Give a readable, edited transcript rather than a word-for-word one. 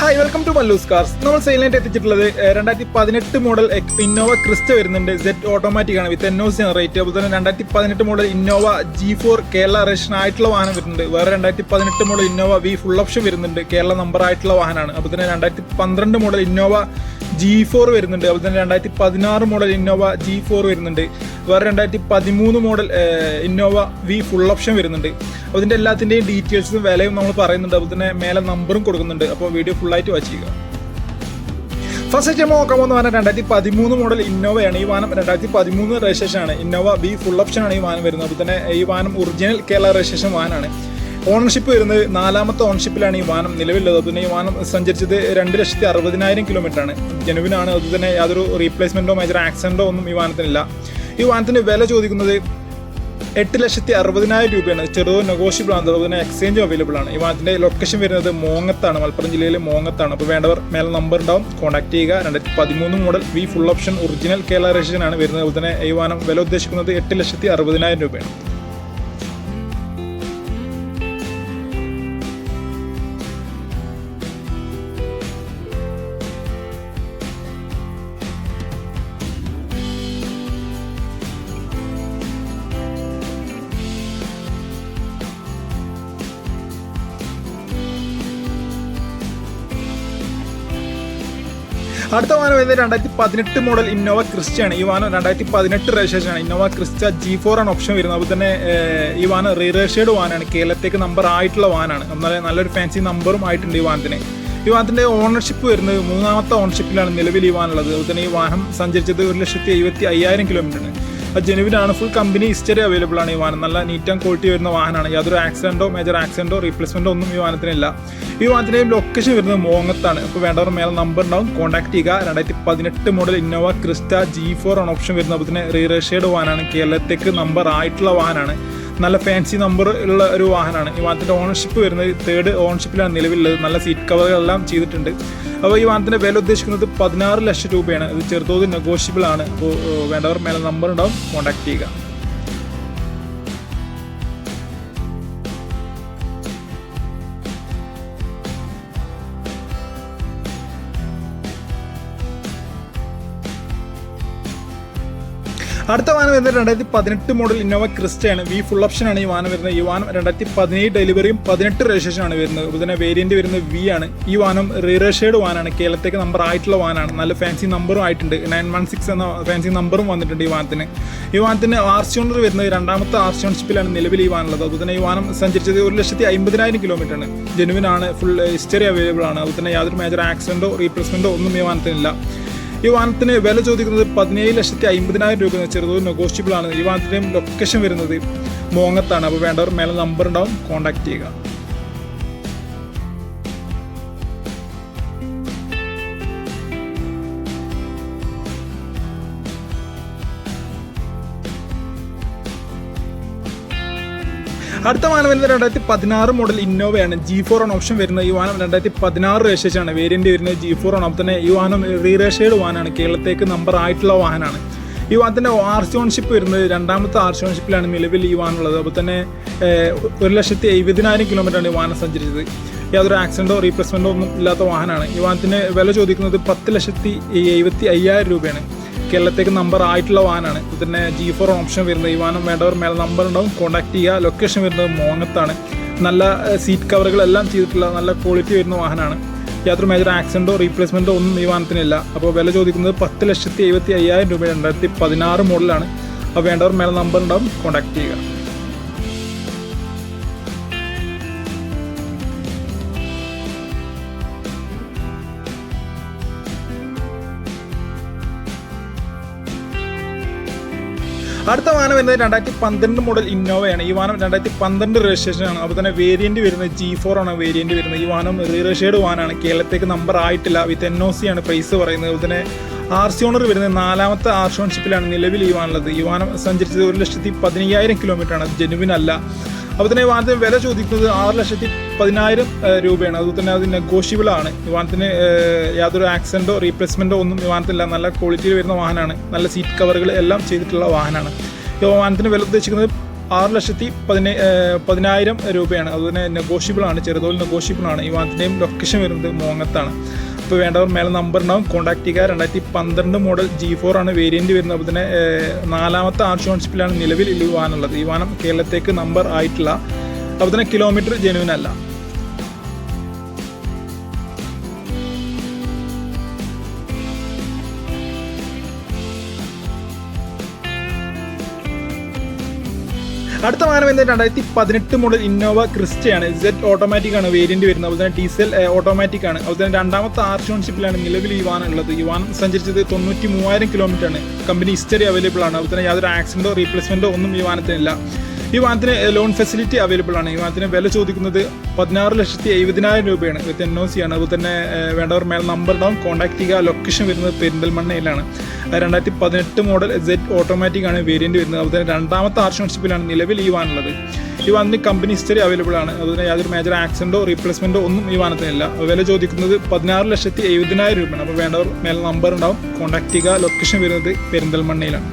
Hi, welcome to Mallus cars. നമ്മൾ സെയിലിനായിട്ട് എത്തിച്ചിട്ടുള്ളത് 2018 മോഡൽ ഇന്നോവ ക്രിസ്റ്റ വരുന്നുണ്ട്. സെറ്റ് ഓട്ടോമാറ്റിക് ആണ് വിത്ത് NOC ജനറേറ്റ്. അതുപോലെ തന്നെ 2018 model Innova G4 Kerala registration ആയിട്ടുള്ള വാഹനം വരുന്നുണ്ട്. വേറെ 2018 model Innova V full option വരുന്നുണ്ട്, കേരള നമ്പർ ആയിട്ടുള്ള വാഹനമാണ്. അതുപോലെ തന്നെ 2012 മോഡൽ ഇന്നോവ G4 വരുന്നുണ്ട്. അതുപോലെ തന്നെ 2016 മോഡൽ ഇന്നോവ G4 വരുന്നുണ്ട്. വേറെ 2013 model Innova V full option വരുന്നുണ്ട്. അപ്പോൾ ഇതിൻ്റെ എല്ലാത്തിൻ്റെയും ഡീറ്റെയിൽസും വിലയും നമ്മൾ പറയുന്നുണ്ട്. അതുപോലെ തന്നെ മേലെ നമ്പറും കൊടുക്കുന്നുണ്ട്. അപ്പോൾ വീഡിയോ ഫുള്ളായിട്ട് വാച്ച് ചെയ്യുക. ഫസ്റ്റ് നമ്മൾ നോക്കാൻ പോകുന്ന വാഹനം 2013 മോഡൽ ഇന്നോവയാണ്. ഈ വാഹനം 2013 രജിസ്ട്രേഷൻ ആണ്. ഇന്നോവ V ഫുൾ ഓപ്ഷൻ ആണ് ഈ വാഹനം വരുന്നത്. അതുപോലെ തന്നെ ഈ വാഹനം ഒറിജിനൽ കേരള രജിസ്ട്രേഷൻ വാഹനമാണ്. ഓണർഷിപ്പ് വരുന്നത് 4ാമത്തെ ഓണർഷിപ്പിലാണ് ഈ വാഹനം നിലവിലുള്ളത്. അതുപോലെ ഈ വാഹനം സഞ്ചരിച്ചത് 2,60,000 കിലോമീറ്ററാണ്. ജനുവിനാണ്. അതുപോലെ തന്നെ യാതൊരു റീപ്ലേസ്മെൻറ്റോ മേജർ ആക്സിഡൻറ്റോ ഒന്നും ഈ വാഹനത്തിനില്ല. ഈ വാഹനത്തിന് വില ചോദിക്കുന്നത് 8,60,000 രൂപയാണ്. ചെറുതോ നെഗോഷ്യബിൾ ആണ്. അതുപോലെ തന്നെ എക്സ്ചേഞ്ചും അവൈലബിൾ ആണ്. ഈ വാഹനത്തിൻ്റെ ലൊക്കേഷൻ വരുന്നത് മോങ്ങത്താണ്, മലപ്പുറം ജില്ലയിലെ മോങ്ങത്താണ്. അപ്പോൾ വേണ്ടവർ മേലെ നമ്പർ ഉണ്ടാവും, കോൺടാക്ട് ചെയ്യുക. 2013 model V full option original Kerala registration ആണ് വരുന്നത്. അതുപോലെ തന്നെ ഈ വാഹനം വില ഉദ്ദേശിക്കുന്നത് 8,60,000 രൂപയാണ്. അടുത്ത വാഹനം വരുന്നത് 2018 മോഡൽ ഇന്നോവ ക്രിസ്റ്റയാണ്. ഈ വാഹനം 2018 രജിസ്ട്രേഷൻ ആണ്. ഇന്നോവ ക്രിസ്റ്റ G4 ആണ് ഓപ്ഷൻ വരുന്നത്. അതുപോലെ തന്നെ ഈ വാഹനം റീരജിസ്റ്റേർഡ് വാഹനമാണ്, കേരളത്തേക്ക് നമ്പർ ആയിട്ടുള്ള വാഹനമാണ്. എന്നാലും നല്ലൊരു ഫാൻസി നമ്പറും ആയിട്ടുണ്ട് ഈ വാഹനത്തിന്. ഈ വാഹനത്തിൻ്റെ ഓണർഷിപ്പ് വരുന്നത് 3ാമത്തെ ഓണർഷിപ്പിലാണ് നിലവിൽ ഈ വാഹനം ഉള്ളത്. അതുപോലെ തന്നെ ഈ വാഹനം സഞ്ചരിച്ചത് 1,75,000 കിലോമീറ്ററാണ്. അത് ജനുവിനാണ്. ഫുൾ കമ്പനി ഹിസ്റ്ററി അവൈലബിൾ ആണ് ഈ വാഹനം. നല്ല നീറ്റ് ആൻഡ് ക്വാളിറ്റി വരുന്ന വാഹനമാണ്. യാതൊരു ആക്സിഡൻറ്റോ മേജർ ആക്സിഡൻറ്റോ റീപ്ലേസ്മെൻറ്റോ ഒന്നും ഈ വാഹനത്തിനില്ല. ഈ വാഹനത്തിൻ്റെയും ലൊക്കേഷൻ വരുന്നത് മോങ്ങത്താണ്. അപ്പോൾ വേണ്ടവർ മേലെ നമ്പർ ഉണ്ടാവും, കോൺടാക്ട് ചെയ്യുക. 2018 മോഡൽ ഇന്നോവ ക്രിസ്റ്റ G4 ആണ് ഓപ്ഷൻ വരുന്നത്. അതുപോലെ തന്നെ റീരജിസ്റ്റേർഡ് വാഹനമാണ്, കേരളത്തേക്ക് നമ്പർ ആയിട്ടുള്ള വാഹനമാണ്. നല്ല ഫാൻസി നമ്പർ ഉള്ള ഒരു വാഹനമാണ്. ഈ വാഹനത്തിൻ്റെ ഓണർഷിപ്പ് വരുന്നത് 3rd ഓണർഷിപ്പിലാണ് നിലവിലുള്ളത്. നല്ല സീറ്റ് കവറുകളെല്ലാം ചെയ്തിട്ടുണ്ട്. അപ്പോൾ ഈ വാഹനത്തിൻ്റെ വില ഉദ്ദേശിക്കുന്നത് 16 ലക്ഷം രൂപയാണ്. ഇത് ചെറുതോതിൽ നെഗോഷ്യബിൾ ആണ്. അപ്പോൾ വേണ്ടവർ മേലെ നമ്പർ ഉണ്ടാവും, കോൺടാക്ട് ചെയ്യുക. അടുത്ത വാഹനം വരുന്നത് 2018 മോഡൽ ഇന്നോവ ക്രിസ്റ്റയാണ്. V ഫുൾ ഓപ്ഷൻ ആണ് ഈ വാഹനം വരുന്നത്. ഈ വാഹനം 2017 ഡെലിവറിയും 18 രജിസ്ട്രേഷൻ ആണ് വരുന്നത്. അതുപോലെ തന്നെ വേരിയന്റ് വരുന്നത് V ആണ്. ഈ വാഹനം റീരജിസ്റ്റേർഡ് വാഹനമാണ്, കേരളത്തേക്ക് നമ്പർ ആയിട്ടുള്ള വാഹനമാണ്. നല്ല ഫാൻസി നമ്പറും ആയിട്ടുണ്ട്. 916 എന്ന ഫാൻസി നമ്പറും വന്നിട്ടുണ്ട് ഈ വാഹനത്തിന്. ഈ വാഹനത്തിന് RC ഓണർ വരുന്നത് 2ാമത്തെ RC ഓണർഷിപ്പിലാണ് നിലവിൽ ഈ വാഹനം ഉള്ളത്. അതുപോലെ തന്നെ ഈ വാഹനം സഞ്ചരിച്ചത് 1,50,000 കിലോമീറ്ററാണ്. ജനുവിനാണ്, ഫുൾ ഹിസ്റ്ററി അവൈലബിൾ ആണ്. അതുപോലെ തന്നെ യാതൊരു മേജർ ആക്സിഡൻറ്റോ റീപ്ലേസ്മെൻറ്റോ ഒന്നും ഈ വാഹനത്തിനില്ല. ഈ വാഹനത്തിന് വില ചോദിക്കുന്നത് 17,50,000 രൂപ. ചെറുതോതിൽ നെഗോഷ്യബിൾ ആണ്. ഈ വാഹനത്തിൻ്റെയും ലൊക്കേഷൻ വരുന്നത് മോങ്ങത്താണ്. അപ്പോൾ വേണ്ടവർ മേലെ നമ്പർ ഉണ്ടാവും, കോൺടാക്ട് ചെയ്യുക. അടുത്ത വാഹനം വരുന്നത് 2016 മോഡൽ ഇന്നോവയാണ്. G4 ആണ് ഓപ്ഷൻ വരുന്നത്. ഈ വാഹനം 2016 രജിസ്ട്രേഷൻ ആണ്. വേരിയന്റ് വരുന്നത് G4 ആണ്. അപ്പോൾ തന്നെ ഈ വാഹനം റീരജിസ്റ്റേർഡ് വാഹനമാണ്, കേരളത്തേക്ക് നമ്പർ ആയിട്ടുള്ള വാഹനമാണ്. ഈ വാഹനത്തിൻ്റെ RC ഓണർഷിപ്പ് വരുന്നത് 2ാമത്തെ RC ഓണർഷിപ്പിലാണ് നിലവിൽ ഈ വാഹനം ഉള്ളത്. അപ്പോൾ തന്നെ 1,70,000 കിലോമീറ്ററാണ് ഈ വാഹനം സഞ്ചരിച്ചത്. യാതൊരു ആക്സിഡൻറ്റോ റീപ്ലേസ്മെൻറ്റോ ഒന്നും ഇല്ലാത്ത വാഹനമാണ്. ഈ വാഹനത്തിന് വില ചോദിക്കുന്നത് 10,75,000 രൂപയാണ്. കേരളത്തേക്ക് നമ്പർ ആയിട്ടുള്ള വാഹനമാണ്. ഇത് തന്നെ G4 ഓപ്ഷൻ വരുന്നത്. ഈ വാഹനം വേണ്ടവർ മേലെ നമ്പർ ഉണ്ടാവും, കോൺടാക്ട് ചെയ്യുക. ലൊക്കേഷൻ വരുന്നത് മോങ്ങത്താണ്. നല്ല സീറ്റ് കവറുകളെല്ലാം ചെയ്തിട്ടുള്ള നല്ല ക്വാളിറ്റി വരുന്ന വാഹനമാണ്. യാതൊരു മേജർ ആക്സിഡൻറ്റോ റീപ്ലേസ്മെൻറ്റോ ഒന്നും ഈ വാഹനത്തിനില്ല. അപ്പോൾ വില ചോദിക്കുന്നത് 10,75,000 രൂപ. 2016 മോഡലാണ്. അപ്പോൾ വേണ്ടവർ മേലെ നമ്പർ ഉണ്ടാവും, കോൺടാക്ട് ചെയ്യുക. അടുത്ത വാഹനം വരുന്നത് 2012 മോഡൽ ഇന്നോവയാണ്. ഈ വാഹനം 2012 രജിസ്ട്രേഷൻ ആണ്. അപ്പോൾ തന്നെ വേരിയന്റ് വരുന്നത് G4 ആണ് വേരിയന്റ് വരുന്നത്. ഈ വാഹനം റീരജിസ്റ്റേർഡ് വാഹനമാണ്, കേരളത്തേക്ക് നമ്പർ ആയിട്ടില്ല. വിത്ത് NOC ആണ് പ്രൈസ് പറയുന്നത്. അതുപോലെ തന്നെ RC ഓണർ വരുന്നത് 4ാമത്തെ RC ഓണർഷിപ്പിലാണ് നിലവിൽ ഈ വാഹനം ഉള്ളത്. ഈ വാഹനം സഞ്ചരിച്ചത് 1,10,000 കിലോമീറ്ററാണ്. ജനുവിൻ അല്ല. അപ്പോൾ തന്നെ ഈ വാഹനത്തിന് വില ചോദിക്കുന്നത് 6,10,000 രൂപയാണ്. അതുപോലെ തന്നെ അത് നെഗോഷ്യബിൾ ആണ്. ഈ വാഹനത്തിന് യാതൊരു ആക്സിഡൻറ്റോ റീപ്ലേസ്മെൻറ്റോ ഒന്നും ഈ വാഹനത്തില്ല. നല്ല ക്വാളിറ്റിയിൽ വരുന്ന വാഹനമാണ്. നല്ല സീറ്റ് കവറുകൾ എല്ലാം ചെയ്തിട്ടുള്ള വാഹനമാണ്. ഈ വാഹനത്തിന് വില ഉദ്ദേശിക്കുന്നത് 6,10,000 രൂപയാണ്. അതുപോലെ നെഗോഷ്യബിൾ ആണ്, ചെറുതോൽ നെഗോഷ്യബിൾ ആണ്. ഈ വാഹനത്തിൻ്റെയും ലൊക്കേഷൻ വരുന്നത് മോങ്ങത്താണ്. അപ്പോൾ വേണ്ടവർ മേലെ നമ്പർ ഉണ്ടാവും, കോൺടാക്ട് ചെയ്യുക. 2012 മോഡൽ G4 ആണ് വേരിയൻറ്റ് വരുന്നത്. അപ്പോൾ തന്നെ 4ാമത്തെ ആർച്ച് ഓൺഷിപ്പിലാണ് നിലവിൽ ഈ വാഹനമുള്ളത്. ഈ വാഹനം കേരളത്തേക്ക് നമ്പർ ആയിട്ടില്ല. അപ്പോൾ തന്നെ കിലോമീറ്റർ ജെനുവിൻ അല്ല. അടുത്ത വാഹനം എന്താ 2018 മോഡൽ ഇന്നോവ ക്രിസ്റ്റയാണ്. സെറ്റ് ഓട്ടോമാറ്റിക് ആണ് വേരിയന്റ് വരുന്നത്. അതുപോലെ തന്നെ ഡീസൽ ഓട്ടോമാറ്റിക് ആണ്. അതുപോലെ തന്നെ 2ാമത്തെ ആർച്ച് ഓൺഷിപ്പിലാണ് നിലവിൽ ഈ വാഹനം ഉള്ളത്. ഈ വാഹനം സഞ്ചരിച്ചത് 93,000 കിലോമീറ്റർ ആണ്. കമ്പനി ഹിസ്റ്ററി അവൈലബിൾ ആണ്. അതുപോലെ തന്നെ യാതൊരു ആക്സിഡന്റോ റീപ്ലേസ്മെന്റോ ഒന്നും ഈ വാഹനത്തിനില്ല. ഈ വാഹനത്തിന് ലോൺ ഫെസിലിറ്റി അവൈലബിൾ ആണ്. ഈ വാഹനത്തിന് വില ചോദിക്കുന്നത് 16,70,000 രൂപയാണ്. വിത്ത് NOC ആണ്. അതുപോലെ തന്നെ വേണ്ടവർ മേലെ നമ്പർ ഉണ്ടാവും, കോൺടാക്ട് ചെയ്യുക. ലൊക്കേഷൻ വരുന്നത് പെരിന്തൽമണ്ണയിലാണ്. 2018 മോഡൽ സെറ്റ് ഓട്ടോമാറ്റിക് ആണ് വേരിയന്റ് വരുന്നത്. അതുപോലെ തന്നെ 2ാമത്തെ ആർച്ച് ഓൺഷിപ്പിലാണ് നിലവിൽ ഈ വാഹനം ഉള്ളത്. ഈ വാഹനത്തിന് കമ്പനി ഹിസ്റ്ററി അവൈലബിൾ ആണ്. അതുപോലെ യാതൊരു മേജർ ആക്സിഡന്റോ റീപ്ലേസ്മെന്റോ ഒന്നും ഈ വാഹനത്തിനില്ല. വില ചോദിക്കുന്നത് 16,70,000 രൂപയാണ്. അപ്പോൾ വേണ്ടവർ മേലെ നമ്പർ ഉണ്ടാവും, കോൺടാക്ട് ചെയ്യുക. ലൊക്കേഷൻ വരുന്നത് പെരിന്തൽമണ്ണയിലാണ്.